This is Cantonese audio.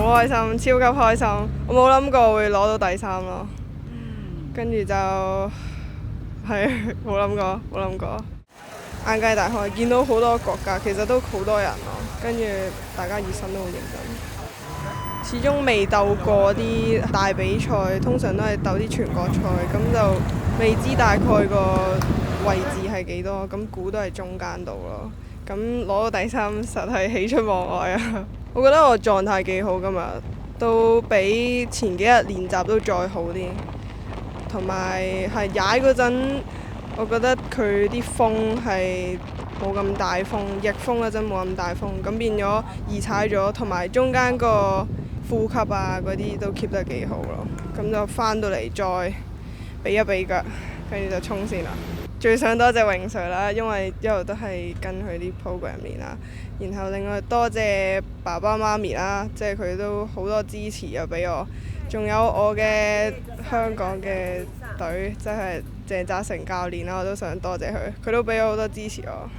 好開心，超級開心。我冇諗過會攞到第3咯。跟住就係冇諗過。眼界大開，見到好多國家，其實都好多人咯。跟住大家熱身都好認真。始終未鬥過啲大比賽，通常都係鬥啲全國賽，咁就未知大概個位置係幾多，咁估都係中間度咯。咁攞到第3實係喜出望外啊！我覺得我狀態幾好今日，都比前幾日練習都再好啲。同埋係踩嗰陣，我覺得佢啲風係冇咁大風，逆風嗰陣冇咁大風，咁變咗易踩咗，同埋中間個呼吸啊嗰啲都 keep 得幾好咯。咁就翻到嚟再比一比腳，跟住就衝線啦。最想多謝泳 Sir 啦，因為一路都係跟佢啲 program 練啦。然後另外多謝爸爸媽咪啦，即係佢都好多支持啊俾我。仲有我嘅香港嘅隊，即係鄭澤成教練啦，我都想多謝佢，佢都俾咗好多支持我。